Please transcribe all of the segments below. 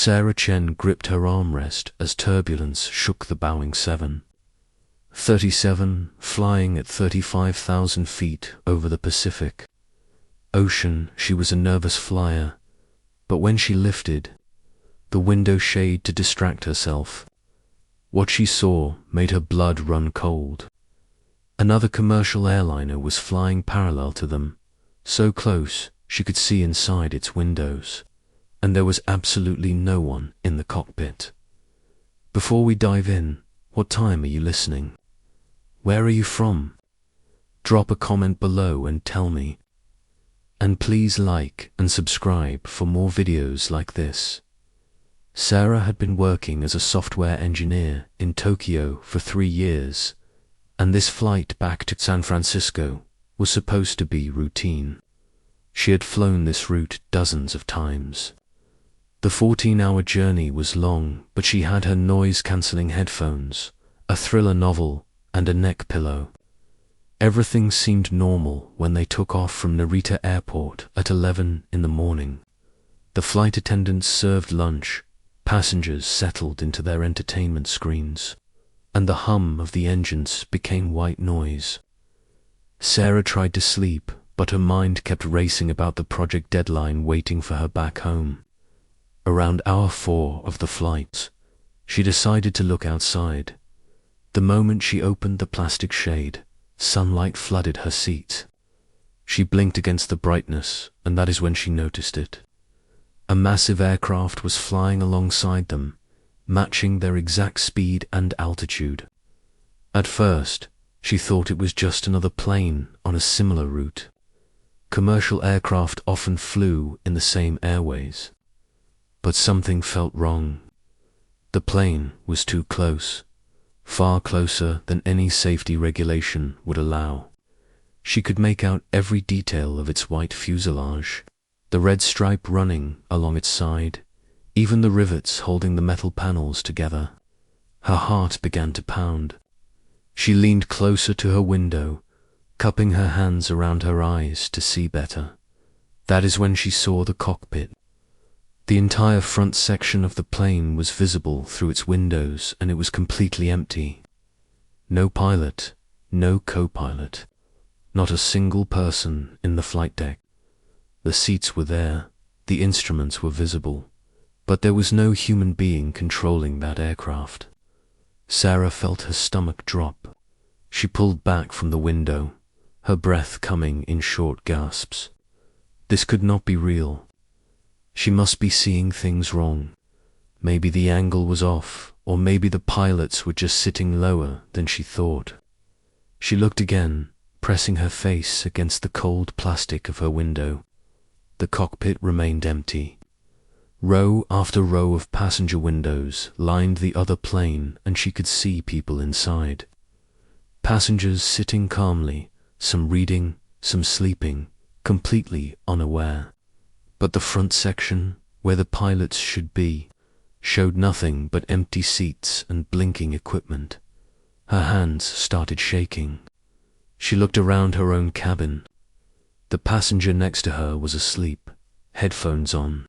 Sarah Chen gripped her armrest as turbulence shook the bowing 737, flying at 35,000 feet over the Pacific Ocean. She was a nervous flyer, but when she lifted the window shade to distract herself, what she saw made her blood run cold. Another commercial airliner was flying parallel to them, so close she could see inside its windows, and there was absolutely no one in the cockpit. Before we dive in, what time are you listening? Where are you from? Drop a comment below and tell me. And please like and subscribe for more videos like this. Sarah had been working as a software engineer in Tokyo for 3 years, and this flight back to San Francisco was supposed to be routine. She had flown this route dozens of times. The 14-hour journey was long, but she had her noise-cancelling headphones, a thriller novel, and a neck pillow. Everything seemed normal when they took off from Narita Airport at 11 in the morning. The flight attendants served lunch, passengers settled into their entertainment screens, and the hum of the engines became white noise. Sarah tried to sleep, but her mind kept racing about the project deadline waiting for her back home. Around hour 4 of the flight, she decided to look outside. The moment she opened the plastic shade, sunlight flooded her seat. She blinked against the brightness, and that is when she noticed it. A massive aircraft was flying alongside them, matching their exact speed and altitude. At first, she thought it was just another plane on a similar route. Commercial aircraft often flew in the same airways. But something felt wrong. The plane was too close, far closer than any safety regulation would allow. She could make out every detail of its white fuselage, the red stripe running along its side, even the rivets holding the metal panels together. Her heart began to pound. She leaned closer to her window, cupping her hands around her eyes to see better. That is when she saw the cockpit. The entire front section of the plane was visible through its windows, and it was completely empty. No pilot, no copilot, not a single person in the flight deck. The seats were there, the instruments were visible, but there was no human being controlling that aircraft. Sarah felt her stomach drop. She pulled back from the window, her breath coming in short gasps. This could not be real. She must be seeing things wrong. Maybe the angle was off, or maybe the pilots were just sitting lower than she thought. She looked again, pressing her face against the cold plastic of her window. The cockpit remained empty. Row after row of passenger windows lined the other plane, and she could see people inside. Passengers sitting calmly, some reading, some sleeping, completely unaware. But the front section, where the pilots should be, showed nothing but empty seats and blinking equipment. Her hands started shaking. She looked around her own cabin. The passenger next to her was asleep, headphones on.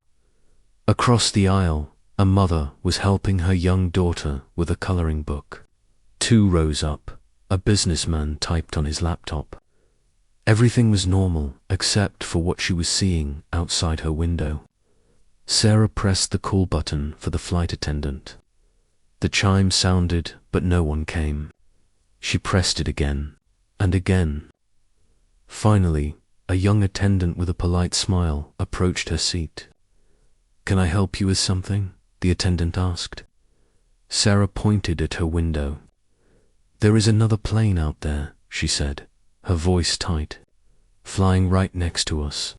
Across the aisle, a mother was helping her young daughter with a coloring book. 2 rows up, a businessman typed on his laptop. Everything was normal except for what she was seeing outside her window. Sarah pressed the call button for the flight attendant. The chime sounded, but no one came. She pressed it again and again. Finally, a young attendant with a polite smile approached her seat. "Can I help you with something?" the attendant asked. Sarah pointed at her window. "There is another plane out there," she said, her voice tight, "flying right next to us."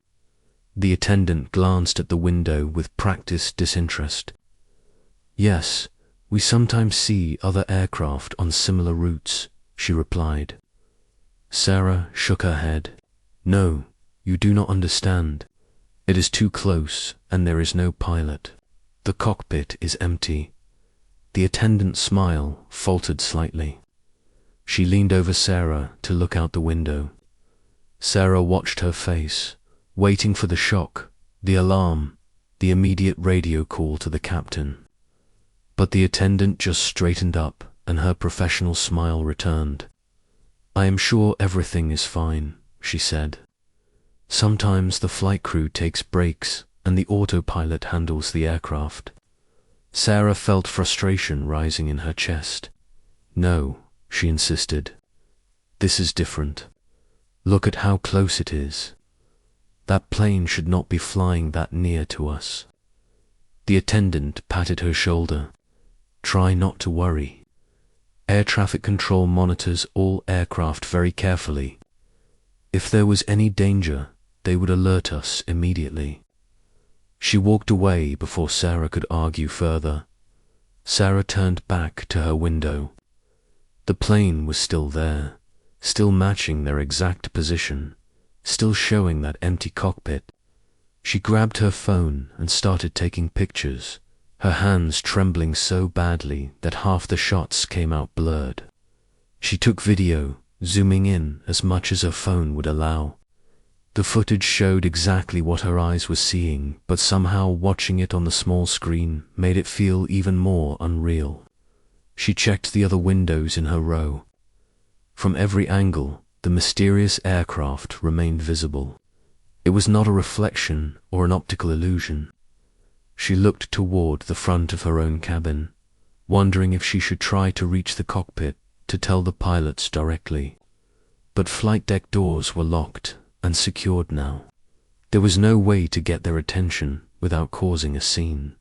The attendant glanced at the window with practiced disinterest. "Yes, we sometimes see other aircraft on similar routes," she replied. Sarah shook her head. "No, you do not understand. It is too close, and there is no pilot. The cockpit is empty." The attendant's smile faltered slightly. She leaned over Sarah to look out the window. Sarah watched her face, waiting for the shock, the alarm, the immediate radio call to the captain. But the attendant just straightened up and her professional smile returned. "I am sure everything is fine," she said. "Sometimes the flight crew takes breaks and the autopilot handles the aircraft." Sarah felt frustration rising in her chest. "No," she insisted. "This is different. Look at how close it is. That plane should not be flying that near to us." The attendant patted her shoulder. "Try not to worry. Air traffic control monitors all aircraft very carefully. If there was any danger, they would alert us immediately." She walked away before Sarah could argue further. Sarah turned back to her window. The plane was still there, still matching their exact position, still showing that empty cockpit. She grabbed her phone and started taking pictures, her hands trembling so badly that half the shots came out blurred. She took video, zooming in as much as her phone would allow. The footage showed exactly what her eyes were seeing, but somehow watching it on the small screen made it feel even more unreal. She checked the other windows in her row. From every angle, the mysterious aircraft remained visible. It was not a reflection or an optical illusion. She looked toward the front of her own cabin, wondering if she should try to reach the cockpit to tell the pilots directly. But flight deck doors were locked and secured now. There was no way to get their attention without causing a scene.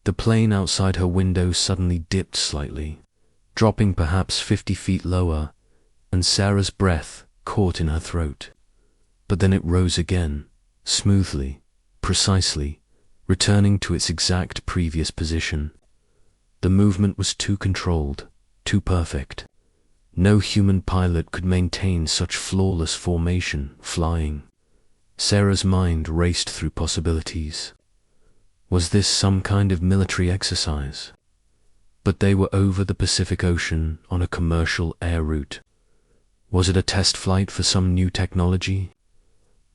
The plane outside her window suddenly dipped slightly, dropping perhaps 50 feet lower, and Sarah's breath caught in her throat. But then it rose again, smoothly, precisely, returning to its exact previous position. The movement was too controlled, too perfect. No human pilot could maintain such flawless formation flying. Sarah's mind raced through possibilities. Was this some kind of military exercise? But they were over the Pacific Ocean on a commercial air route. Was it a test flight for some new technology?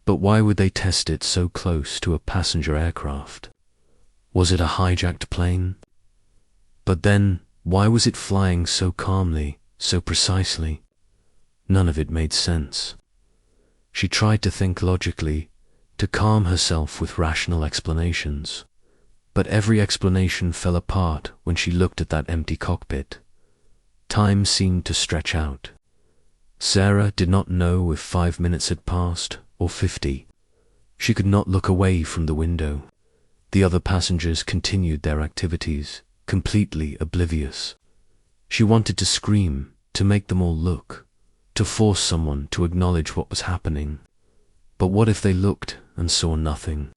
But why would they test it so close to a passenger aircraft? Was it a hijacked plane? But then, why was it flying so calmly, so precisely? None of it made sense. She tried to think logically, to calm herself with rational explanations. But every explanation fell apart when she looked at that empty cockpit. Time seemed to stretch out. Sarah did not know if 5 minutes had passed or 50. She could not look away from the window. The other passengers continued their activities, completely oblivious. She wanted to scream, to make them all look, to force someone to acknowledge what was happening. But what if they looked and saw nothing?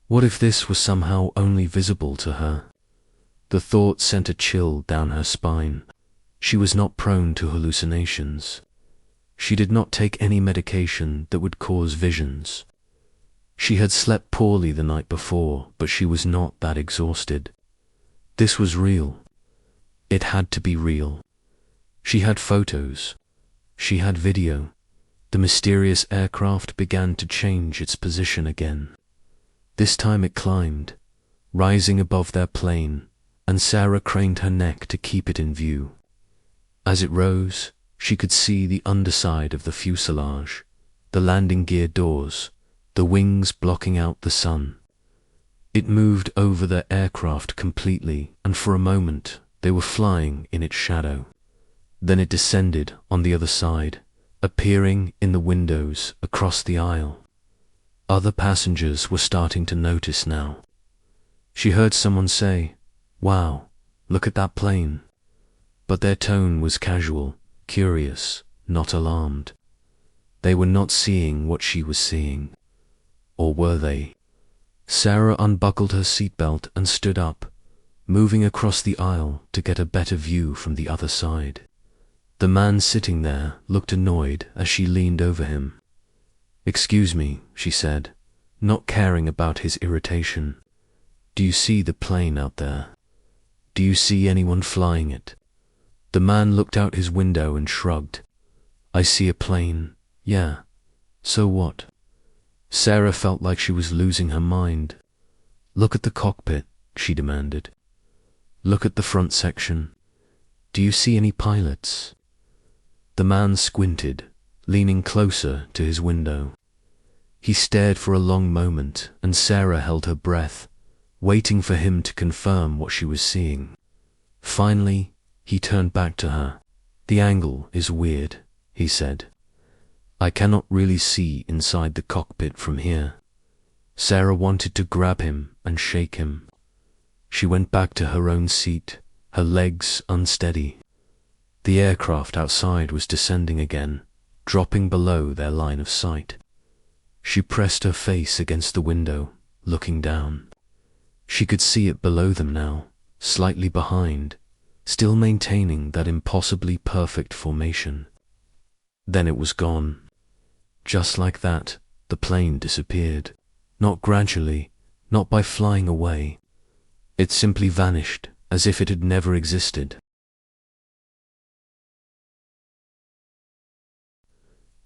What if this was somehow only visible to her? The thought sent a chill down her spine. She was not prone to hallucinations. She did not take any medication that would cause visions. She had slept poorly the night before, but she was not that exhausted. This was real. It had to be real. She had photos. She had video. The mysterious aircraft began to change its position again. This time it climbed, rising above their plane, and Sarah craned her neck to keep it in view. As it rose, she could see the underside of the fuselage, the landing gear doors, the wings blocking out the sun. It moved over the aircraft completely, and for a moment they were flying in its shadow. Then it descended on the other side, appearing in the windows across the aisle. Other passengers were starting to notice now. She heard someone say, "Wow, look at that plane." But their tone was casual, curious, not alarmed. They were not seeing what she was seeing. Or were they? Sarah unbuckled her seatbelt and stood up, moving across the aisle to get a better view from the other side. The man sitting there looked annoyed as she leaned over him. "Excuse me," she said, not caring about his irritation. "Do you see the plane out there? Do you see anyone flying it?" The man looked out his window and shrugged. "I see a plane, yeah. So what?" Sarah felt like she was losing her mind. Look at the cockpit, she demanded. Look at the front section. Do you see any pilots? The man squinted, leaning closer to his window. He stared for a long moment, and Sarah held her breath, waiting for him to confirm what she was seeing. Finally, he turned back to her. The angle is weird, he said. I cannot really see inside the cockpit from here. Sarah wanted to grab him and shake him. She went back to her own seat, her legs unsteady. The aircraft outside was descending again, dropping below their line of sight. She pressed her face against the window, looking down. She could see it below them now, slightly behind, still maintaining that impossibly perfect formation. Then it was gone. Just like that, the plane disappeared. Not gradually, not by flying away. It simply vanished, as if it had never existed.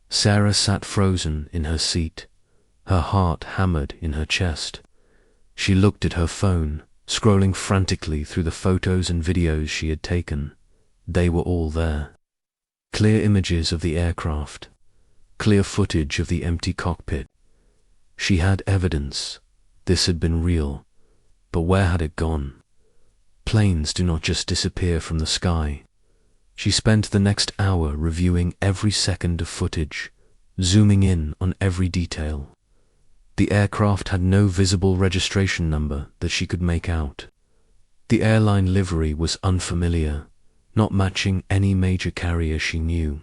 Sarah sat frozen in her seat, her heart hammered in her chest. She looked at her phone, scrolling frantically through the photos and videos she had taken. They were all there. Clear images of the aircraft, clear footage of the empty cockpit. She had evidence. This had been real. But where had it gone? Planes do not just disappear from the sky. She spent the next hour reviewing every second of footage, zooming in on every detail. The aircraft had no visible registration number that she could make out. The airline livery was unfamiliar, not matching any major carrier she knew.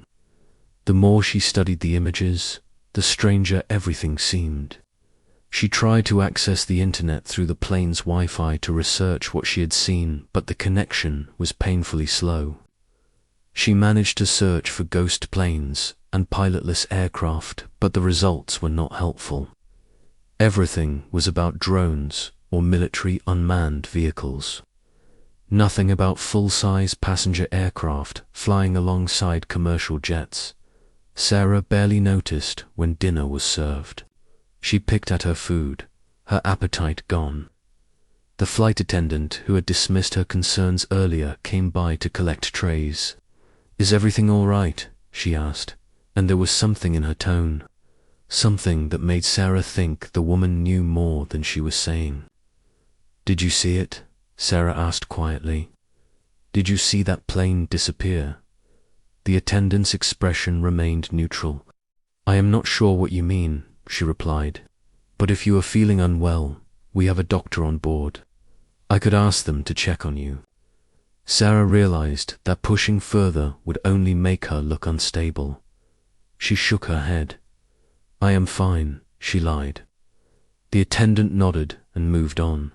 The more she studied the images, the stranger everything seemed. She tried to access the internet through the plane's Wi-Fi to research what she had seen, but the connection was painfully slow. She managed to search for ghost planes and pilotless aircraft, but the results were not helpful. Everything was about drones or military unmanned vehicles. Nothing about full-size passenger aircraft flying alongside commercial jets. Sarah barely noticed when dinner was served. She picked at her food, her appetite gone. The flight attendant who had dismissed her concerns earlier came by to collect trays. "Is everything all right?" she asked, and there was something in her tone, something that made Sarah think the woman knew more than she was saying. "Did you see it?" Sarah asked quietly. "Did you see that plane disappear?" The attendant's expression remained neutral. "I am not sure what you mean," she replied, "but if you are feeling unwell, we have a doctor on board. I could ask them to check on you." Sarah realized that pushing further would only make her look unstable. She shook her head. "I am fine," she lied. The attendant nodded and moved on.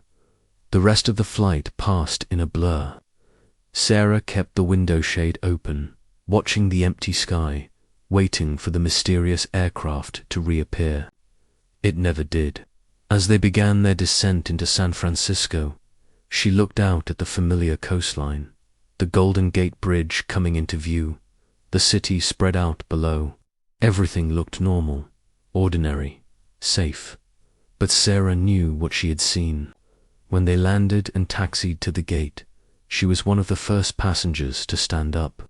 The rest of the flight passed in a blur. Sarah kept the window shade open, watching the empty sky, waiting for the mysterious aircraft to reappear. It never did. As they began their descent into San Francisco, she looked out at the familiar coastline, the Golden Gate Bridge coming into view, the city spread out below. Everything looked normal, ordinary, safe. But Sarah knew what she had seen. When they landed and taxied to the gate, she was one of the first passengers to stand up.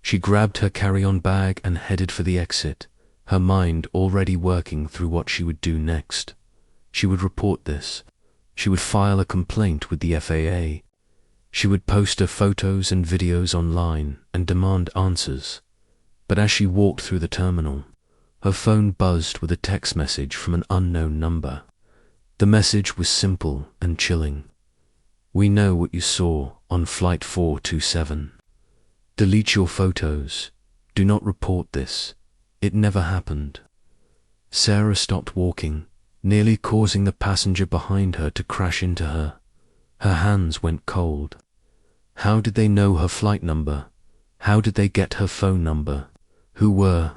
She grabbed her carry-on bag and headed for the exit, her mind already working through what she would do next. She would report this. She would file a complaint with the FAA. She would post her photos and videos online and demand answers. But as she walked through the terminal, her phone buzzed with a text message from an unknown number. The message was simple and chilling. "We know what you saw on Flight 427. Delete your photos. Do not report this. It never happened." Sarah stopped walking, nearly causing the passenger behind her to crash into her. Her hands went cold. How did they know her flight number? How did they get her phone number? Who were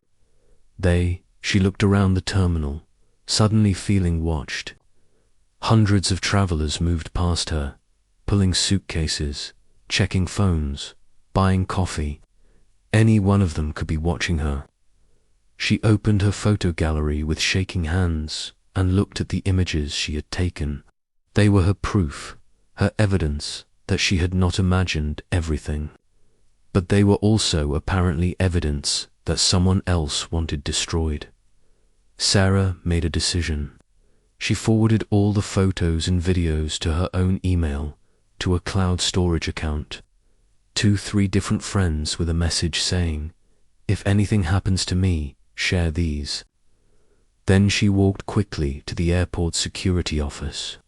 they? She looked around the terminal, suddenly feeling watched. Hundreds of travelers moved past her, pulling suitcases, checking phones, buying coffee. Any one of them could be watching her. She opened her photo gallery with shaking hands and looked at the images she had taken. They were her proof, her evidence that she had not imagined everything. But they were also apparently evidence that someone else wanted destroyed. Sarah made a decision. She forwarded all the photos and videos to her own email, to a cloud storage account, to 3 different friends with a message saying, "If anything happens to me, share these." Then she walked quickly to the airport security office.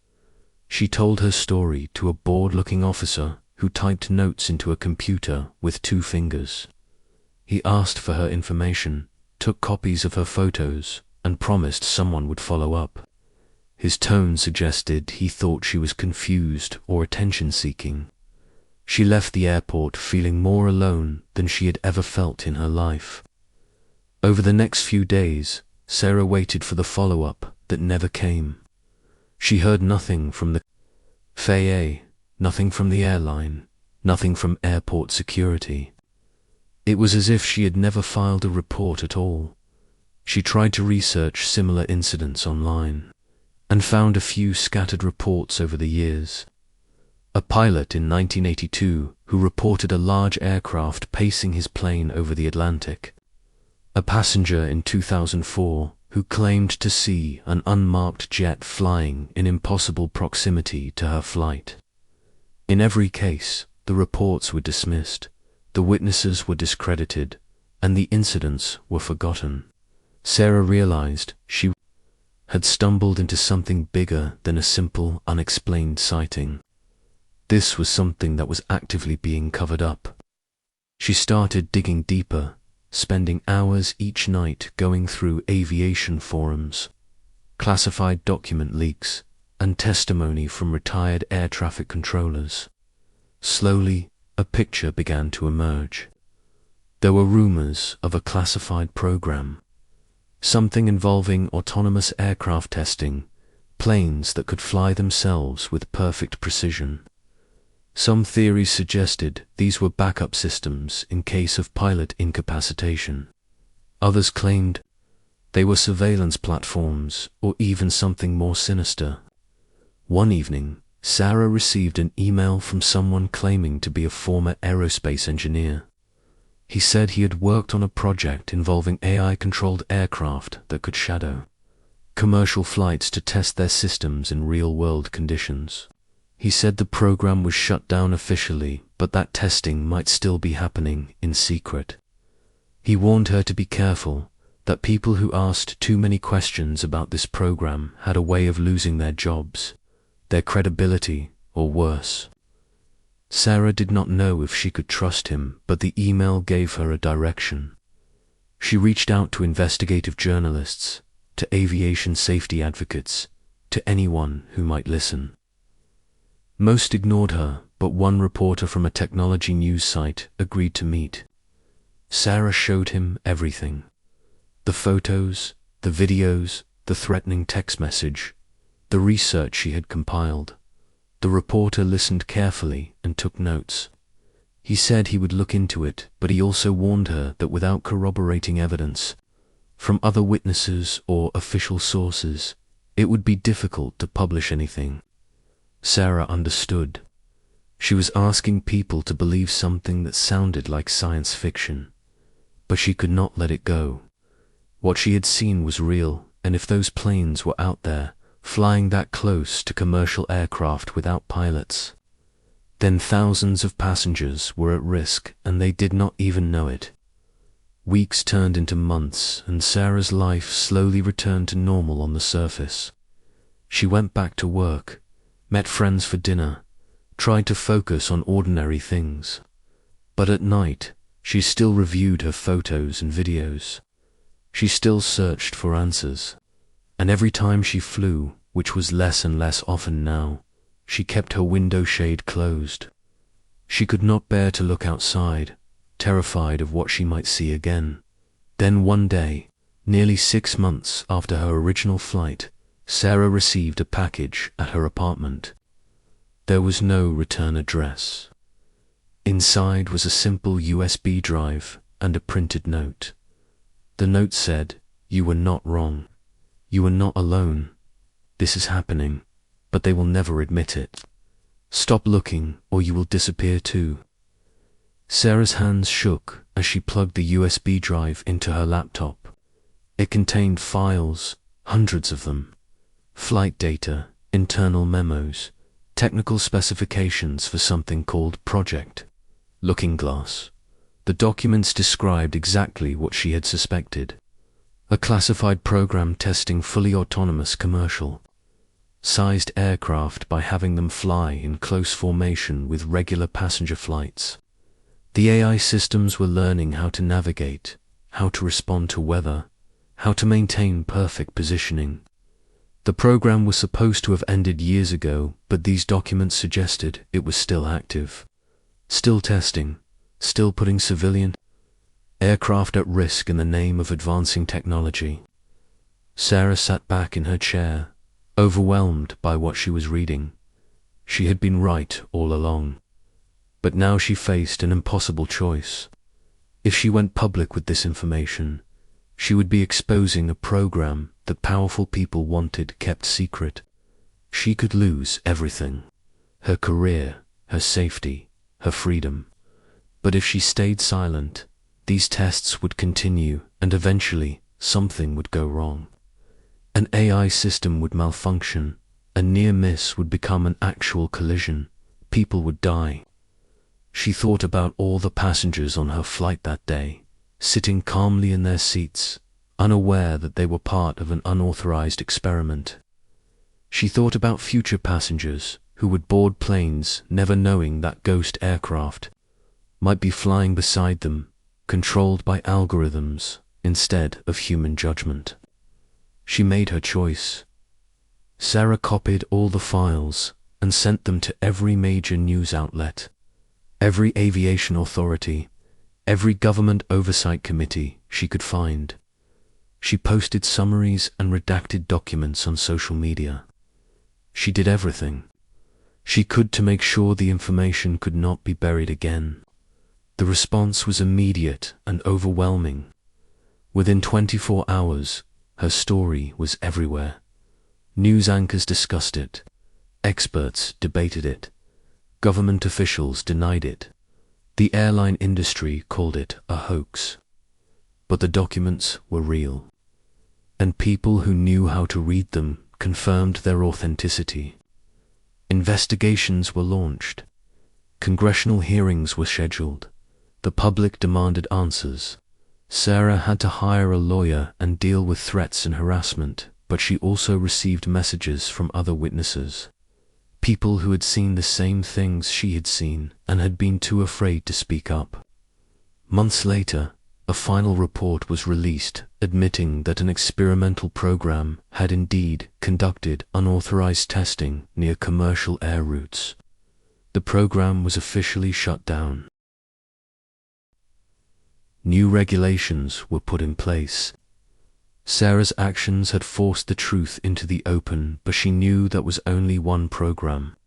She told her story to a bored-looking officer who typed notes into a computer with 2 fingers. He asked for her information, took copies of her photos, and promised someone would follow up. His tone suggested he thought she was confused or attention-seeking. She left the airport feeling more alone than she had ever felt in her life. Over the next few days, Sarah waited for the follow-up that never came. She heard nothing from the FAA, nothing from the airline, nothing from airport security. It was as if she had never filed a report at all. She tried to research similar incidents online, and found a few scattered reports over the years. A pilot in 1982 who reported a large aircraft pacing his plane over the Atlantic. A passenger in 2004 who claimed to see an unmarked jet flying in impossible proximity to her flight. In every case, the reports were dismissed, the witnesses were discredited, and the incidents were forgotten. Sarah realized she had stumbled into something bigger than a simple, unexplained sighting. This was something that was actively being covered up. She started digging deeper, spending hours each night going through aviation forums, classified document leaks, and testimony from retired air traffic controllers. Slowly, a picture began to emerge. There were rumors of a classified program, something involving autonomous aircraft testing, planes that could fly themselves with perfect precision. Some theories suggested these were backup systems in case of pilot incapacitation. Others claimed they were surveillance platforms or even something more sinister. One evening, Sarah received an email from someone claiming to be a former aerospace engineer. He said he had worked on a project involving AI-controlled aircraft that could shadow commercial flights to test their systems in real-world conditions. He said the program was shut down officially, but that testing might still be happening in secret. He warned her to be careful, that people who asked too many questions about this program had a way of losing their jobs, their credibility, or worse. Sarah did not know if she could trust him, but the email gave her a direction. She reached out to investigative journalists, to aviation safety advocates, to anyone who might listen. Most ignored her, but one reporter from a technology news site agreed to meet. Sarah showed him everything. The photos, the videos, the threatening text message, the research she had compiled. The reporter listened carefully and took notes. He said he would look into it, but he also warned her that without corroborating evidence from other witnesses or official sources, it would be difficult to publish anything. Sarah understood. She was asking people to believe something that sounded like science fiction, but she could not let it go. What she had seen was real, and if those planes were out there, flying that close to commercial aircraft without pilots, then thousands of passengers were at risk and they did not even know it. Weeks turned into months and Sarah's life slowly returned to normal on the surface. She went back to work, met friends for dinner, tried to focus on ordinary things. But at night, she still reviewed her photos and videos. She still searched for answers. And every time she flew, which was less and less often now, she kept her window shade closed. She could not bear to look outside, terrified of what she might see again. Then one day, nearly 6 months after her original flight, Sarah received a package at her apartment. There was no return address. Inside was a simple USB drive and a printed note. The note said, "You were not wrong. You are not alone. This is happening. but they will never admit it. Stop looking, or you will disappear too. Sarah's hands shook as she plugged the USB drive into her laptop. It contained files, hundreds of them. Flight data, internal memos, technical specifications for something called Project Looking Glass. The documents described exactly what she had suspected. A classified program testing fully autonomous commercial-sized aircraft by having them fly in close formation with regular passenger flights. The AI systems were learning how to navigate, how to respond to weather, how to maintain perfect positioning. The program was supposed to have ended years ago, but these documents suggested it was still active. Still testing, still putting civilian aircraft at risk in the name of advancing technology. Sarah sat back in her chair, overwhelmed by what she was reading. She had been right all along. But now she faced an impossible choice. If she went public with this information, she would be exposing a program that powerful people wanted kept secret. She could lose everything: her career, her safety, her freedom. But if she stayed silent, these tests would continue, and eventually something would go wrong. An AI system would malfunction, a near miss would become an actual collision, people would die. She thought about all the passengers on her flight that day, sitting calmly in their seats, unaware that they were part of an unauthorized experiment. She thought about future passengers who would board planes never knowing that ghost aircraft might be flying beside them, controlled by algorithms instead of human judgment. She made her choice. Sarah copied all the files and sent them to every major news outlet, every aviation authority, every government oversight committee she could find. She posted summaries and redacted documents on social media. She did everything she could to make sure the information could not be buried again. The response was immediate and overwhelming. Within 24 hours, her story was everywhere. News anchors discussed it, experts debated it, government officials denied it. The airline industry called it a hoax. But the documents were real, and people who knew how to read them confirmed their authenticity. Investigations were launched. Congressional hearings were scheduled. The public demanded answers. Sarah had to hire a lawyer and deal with threats and harassment, but she also received messages from other witnesses. People who had seen the same things she had seen and had been too afraid to speak up. Months later, a final report was released admitting that an experimental program had indeed conducted unauthorized testing near commercial air routes. The program was officially shut down. New regulations were put in place. Sarah's actions had forced the truth into the open, but she knew that was only one program,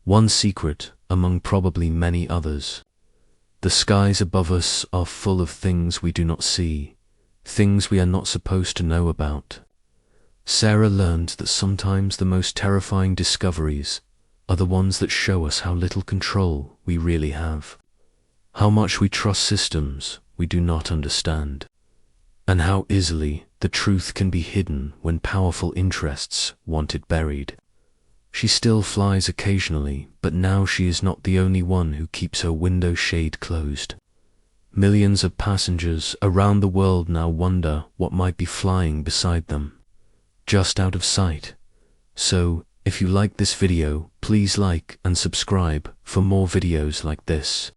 one secret among probably many others. The skies above us are full of things we do not see, things we are not supposed to know about. Sarah learned that sometimes the most terrifying discoveries are the ones that show us how little control we really have, how much we trust systems we do not understand, and how easily the truth can be hidden when powerful interests want it buried. She still flies occasionally, but now she is not the only one who keeps her window shade closed. Millions of passengers around the world now wonder what might be flying beside them, just out of sight. So, if you like this video, please like and subscribe for more videos like this.